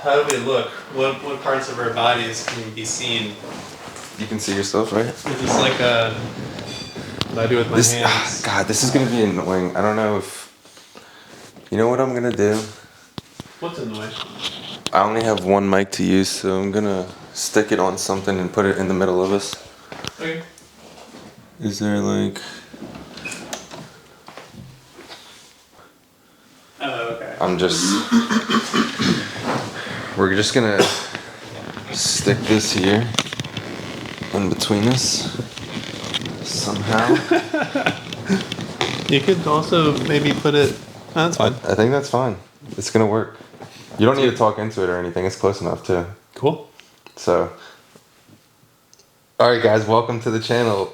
How do we look? What parts of our bodies can be seen? You can see yourself, right? Is this like what I do with my hands? God, this is gonna be annoying. I don't know if... You know what I'm gonna do? What's annoying? I only have one mic to use, so I'm gonna stick it on something and put it in the middle of us. Okay. Is there like... Oh, okay. We're just gonna stick this here in between us somehow. You could also maybe put it... Oh, that's fine. I think that's fine. It's gonna work. You don't need to talk into it or anything. It's close enough too. Cool. So, alright guys, welcome to the channel.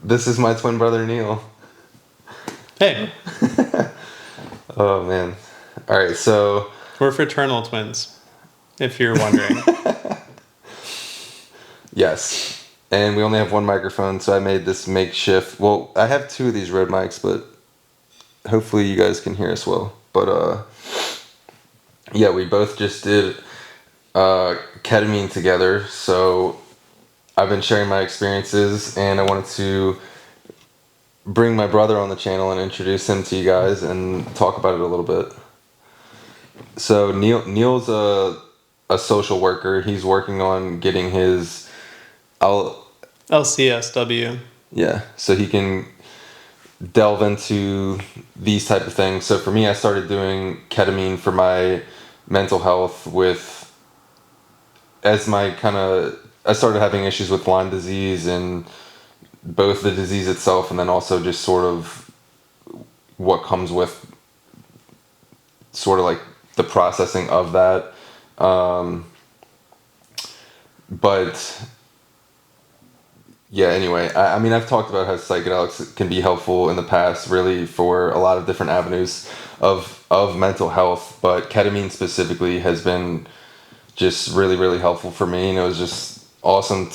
This is my twin brother Neil. Hey. Oh man. Alright, so... We're fraternal twins, if you're wondering. Yes. And we only have one microphone, so I made this makeshift... Well, I have two of these Rode mics, but hopefully you guys can hear us well. But, yeah, we both just did ketamine together, so I've been sharing my experiences, and I wanted to bring my brother on the channel and introduce him to you guys and talk about it a little bit. So Neil's a social worker. He's working on getting his LCSW. Yeah, so he can delve into these type of things. So for me, I started doing ketamine for my mental health I started having issues with Lyme disease, and both the disease itself and then also just sort of what comes with sort of like the processing of that. But yeah, anyway, I mean, I've talked about how psychedelics can be helpful in the past, really, for a lot of different avenues of mental health, but ketamine specifically has been just really, really helpful for me, and it was just awesome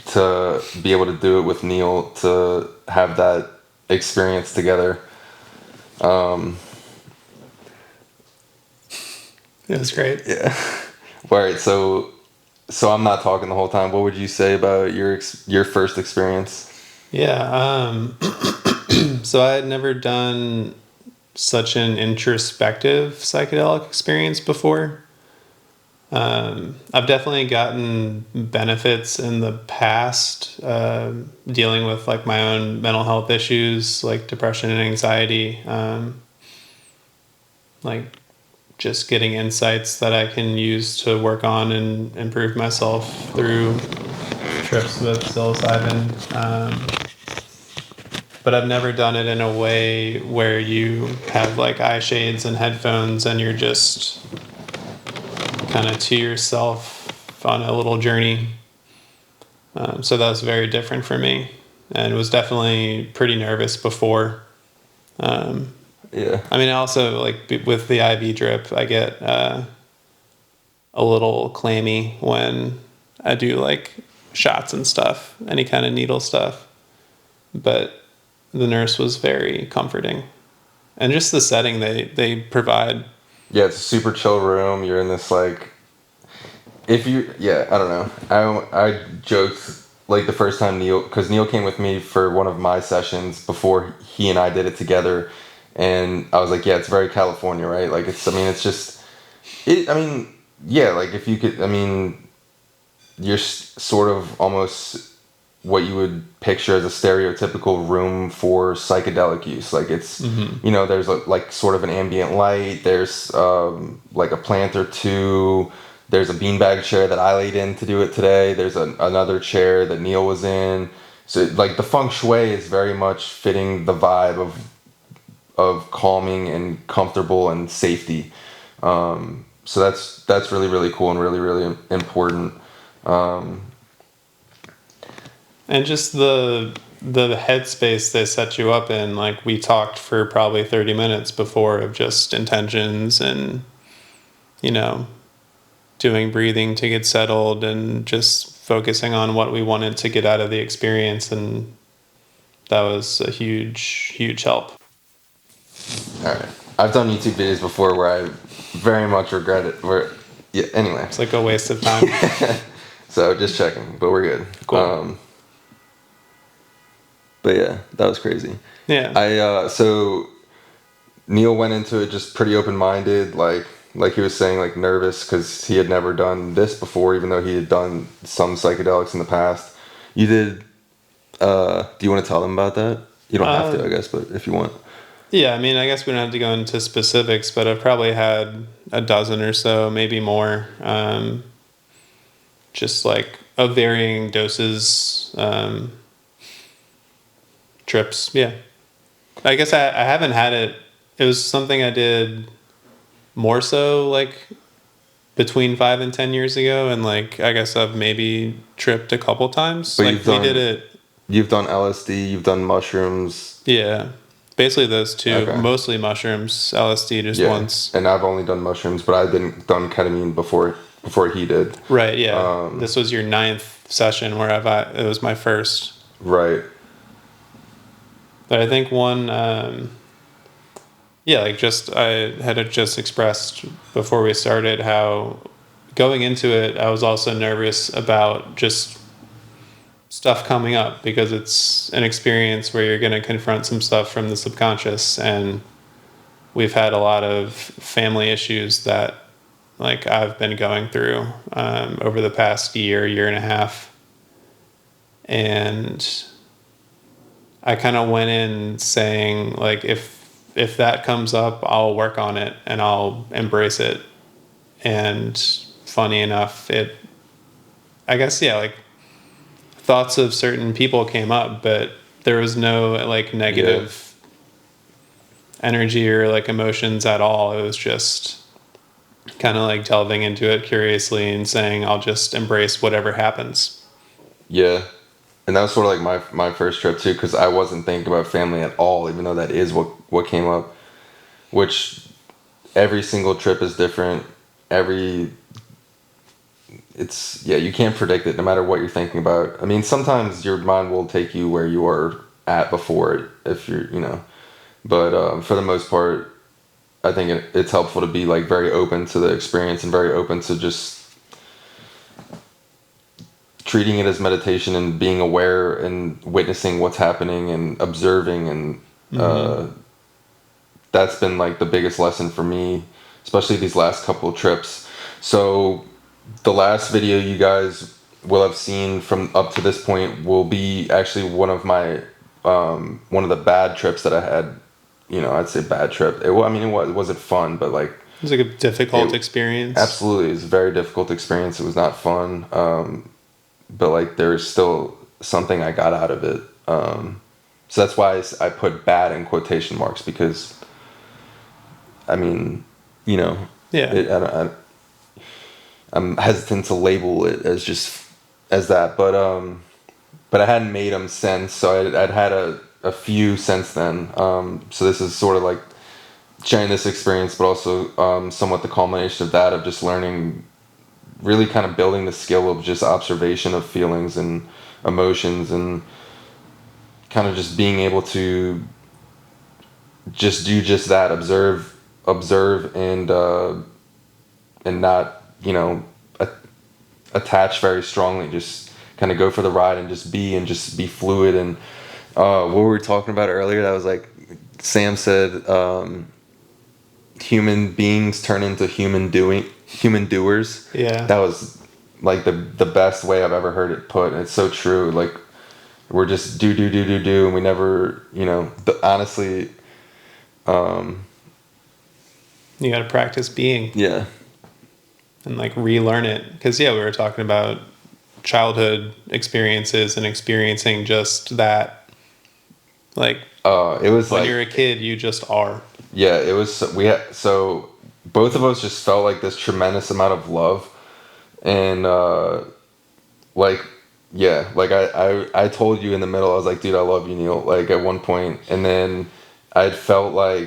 to be able to do it with Neil, to have that experience together. It was great. Yeah. All right, so I'm not talking the whole time. What would you say about your first experience? Yeah. So I had never done such an introspective psychedelic experience before. I've definitely gotten benefits in the past dealing with like my own mental health issues like depression and anxiety, like just getting insights that I can use to work on and improve myself through trips with psilocybin. But I've never done it in a way where you have like eye shades and headphones and you're just kind of to yourself on a little journey. So that was very different for me, and was definitely pretty nervous before. Yeah. I mean, also like with the IV drip, I get a little clammy when I do like shots and stuff, any kind of needle stuff. But the nurse was very comforting, and just the setting they provide. Yeah, it's a super chill room. You're in this like, I don't know. I joked like the first time because Neil came with me for one of my sessions before he and I did it together, and I was like, yeah, it's very California, right? Like like if you could, you're sort of almost what you would picture as a stereotypical room for psychedelic use. Like it's, there's like sort of an ambient light. There's like a plant or two. There's a beanbag chair that I laid in to do it today. There's another chair that Neil was in. So like the feng shui is very much fitting the vibe of calming and comfortable and safety. So that's really, really cool and really, really important. And just the headspace they set you up in, like we talked for probably 30 minutes before of just intentions and, doing breathing to get settled and just focusing on what we wanted to get out of the experience. And that was a huge, huge help. All right. I've done YouTube videos before where I very much regret it, where Yeah. Anyway. It's like a waste of time. So just checking, but we're good. Cool. But yeah, that was crazy. Yeah. So Neil went into it just pretty open-minded, like he was saying, like nervous because he had never done this before, even though he had done some psychedelics in the past. You did. Do you want to tell them about that? You don't have to, I guess, but if you want. Yeah, I mean, I guess we don't have to go into specifics, but I've probably had a dozen or so, maybe more. Just like of varying doses, trips. Yeah. I guess I haven't had it. It was something I did more so like between 5 and 10 years ago. And like, I guess I've maybe tripped a couple times. But Like we did it. You've done LSD. You've done mushrooms. Yeah. Basically those two, Okay. mostly mushrooms, LSD just once. And I've only done mushrooms, but I've done ketamine before he did. Right. Yeah. This was your 9th session where it was my first. Right. But I think one, yeah, like I had just expressed before we started how going into it, I was also nervous about just stuff coming up because it's an experience where you're going to confront some stuff from the subconscious. And we've had a lot of family issues that like I've been going through over the past year and a half. And I kind of went in saying like, if that comes up, I'll work on it and I'll embrace it. And funny enough, I guess, yeah, like thoughts of certain people came up, but there was no like negative energy or like emotions at all. It was just kind of like delving into it curiously and saying, I'll just embrace whatever happens. Yeah. And that was sort of like my first trip too, because I wasn't thinking about family at all, even though that is what came up. Which every single trip is different. You can't predict it no matter what you're thinking about. I mean, sometimes your mind will take you where you are at before if you're, but for the most part, I think it's helpful to be like very open to the experience and very open to just treating it as meditation and being aware and witnessing what's happening and observing. And that's been like the biggest lesson for me, especially these last couple of trips. So the last video you guys will have seen from up to this point will be actually one of the bad trips that I had. I'd say bad trip. It wasn't fun, but like It was like a difficult experience. Absolutely, it was a very difficult experience. It was not fun, but like there was still something I got out of it. So that's why I put bad in quotation marks, because I mean, Yeah. I'm hesitant to label it as just as that, but I hadn't made them since, so I'd had a few since then. So this is sort of like sharing this experience, but also somewhat the culmination of that, of just learning, really kind of building the skill of just observation of feelings and emotions, and kind of just being able to just do just that, observe and not attach very strongly, just kind of go for the ride and just be fluid. And what we were talking about earlier, that was like Sam said, human beings turn into human doers. Yeah. That was like the best way I've ever heard it put, and it's so true. Like we're just do, and we never, honestly, You got to practice being. Yeah. And like relearn it, because we were talking about childhood experiences and experiencing just that, like it was when like, you're a kid you just are. Yeah, it was. So both of us just felt like this tremendous amount of love, and like I told you in the middle, I was like, dude, I love you, Neil, like at one point. And then I felt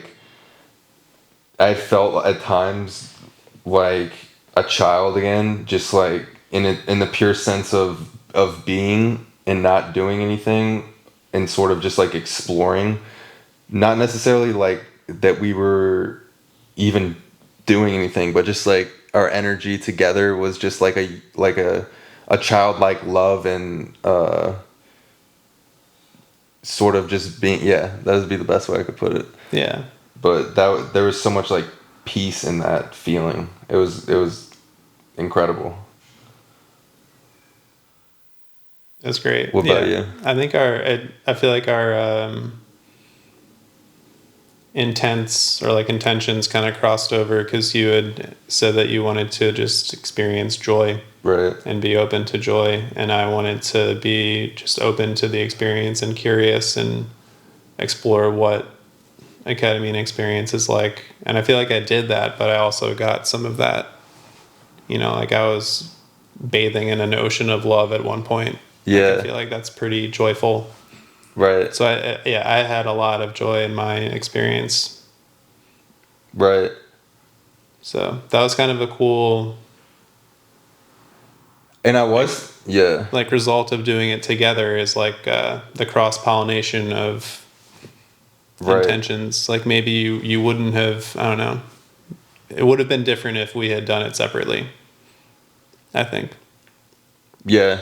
at times like a child again, just like in the pure sense of being and not doing anything, and sort of just like exploring, not necessarily like that we were even doing anything, but just like our energy together was just like a childlike love and sort of just being, yeah, that would be the best way I could put it. Yeah. But there was so much like peace in that feeling. It was incredible. That's great. What about Yeah. you? I think I feel like our intents or like intentions kind of crossed over because you had said that you wanted to just experience joy Right. and be open to joy, and I wanted to be just open to the experience and curious and explore what a ketamine experience is like. And I feel like I did that, but I also got some of that, like I was bathing in an ocean of love at one point. Like I Yeah. feel like that's pretty joyful. Right. So I had a lot of joy in my experience. Right. So that was kind of a cool, And I was, yeah. like, result of doing it together is like the cross pollination of Right. intentions. Like maybe you wouldn't have, I don't know. It would have been different if we had done it separately, I think. Yeah.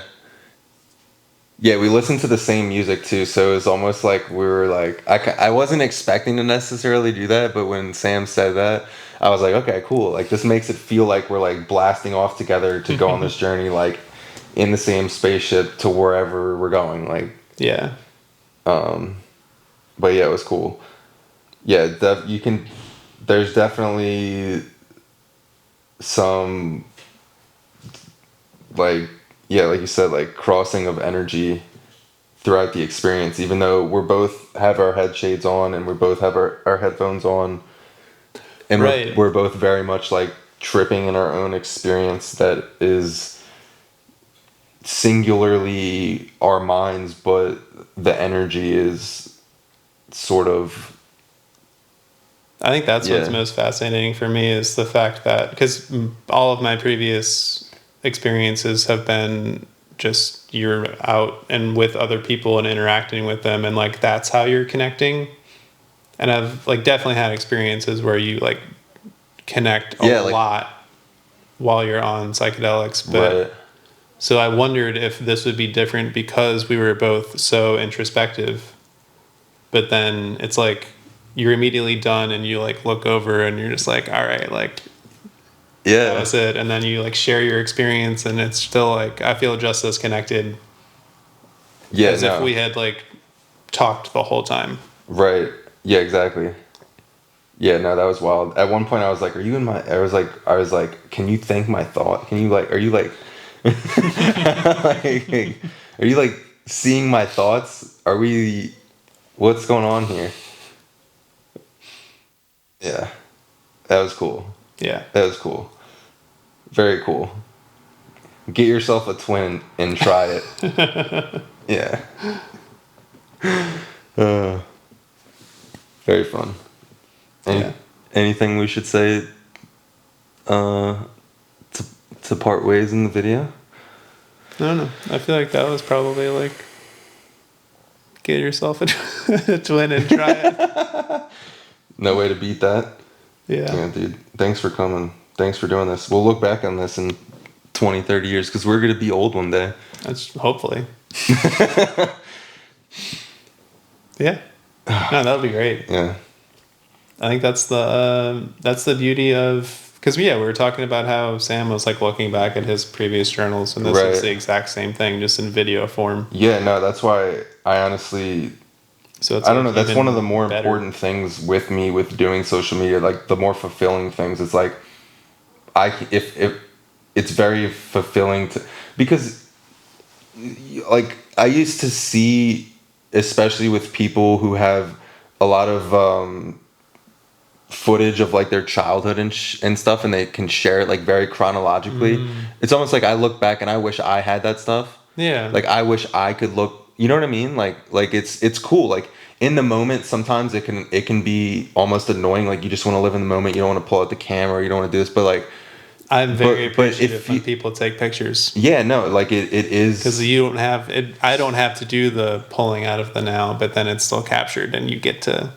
Yeah, we listened to the same music too, so it was almost like we were like, I wasn't expecting to necessarily do that, but when Sam said that, I was like, okay, cool. Like this makes it feel like we're like blasting off together to go on this journey, like in the same spaceship to wherever we're going. Like, Yeah. but yeah, it was cool. Yeah, there's definitely some like, yeah, like you said, like crossing of energy throughout the experience, even though we're both have our head shades on and we both have our headphones on, and Right. we're both very much like tripping in our own experience that is singularly our minds, but the energy is sort of, I think that's what's yeah. most fascinating for me is the fact that, because all of my previous experiences have been just you're out and with other people and interacting with them, and like that's how you're connecting. And I've like definitely had experiences where you like connect a Yeah, like, lot while you're on psychedelics, but right. so I wondered if this would be different because we were both so introspective. But then it's like you're immediately done and you like look over and you're just like, all right, like that Yeah. was it. And then you like share your experience and it's still like I feel just as connected Yeah, as if no. we had like talked the whole time. Right. Yeah, exactly. Yeah, no, that was wild. At one point I was like, are you in my, I was like, can you think my thought? Can you like, are you like, like, are you like seeing my thoughts? Are we, what's going on here? Yeah, that was cool. Yeah. That was cool. Very cool. Get yourself a twin and try it. Yeah. Uh, very fun. Yeah. Anything we should say uh, to, to part ways in the video? I don't know. I feel like that was probably like get yourself a twin and try it. No way to beat that. Yeah. Yeah, dude. Thanks for coming. Thanks for doing this. We'll look back on this in 20, 30 years because we're going to be old one day. That's hopefully. Yeah. No, that would be great. Yeah. I think that's the beauty of, because we were talking about how Sam was like looking back at his previous journals, and this is Right. the exact same thing, just in video form. Yeah, no, that's why I honestly, So it's I don't like know, that's even one of the more better. important things with me with doing social media, like the more fulfilling things. It's like, if it's very fulfilling to, because like I used to see, especially with people who have a lot of footage of like their childhood and stuff, and they can share it like very chronologically. It's almost like I look back and I wish I had that stuff. Yeah. Like I wish I could look, you know what I mean? Like it's cool. Like in the moment, sometimes it can be almost annoying. Like you just want to live in the moment. You don't want to pull out the camera. You don't want to do this. But like, I'm very but appreciative if when you, people take pictures, yeah, no, like it is, because you don't have it. I don't have to do the pulling out of the now, but then it's still captured, and you get to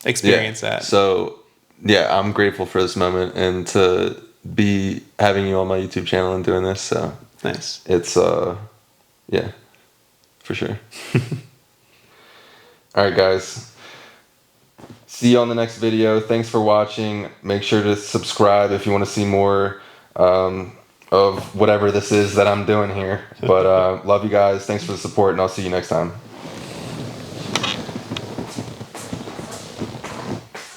experience that. So yeah, I'm grateful for this moment and to be having you on my YouTube channel and doing this. So Nice. it's yeah, for sure. All right, guys. See you on the next video. Thanks for watching. Make sure to subscribe if you want to see more of whatever this is that I'm doing here. But love you guys. Thanks for the support, and I'll see you next time.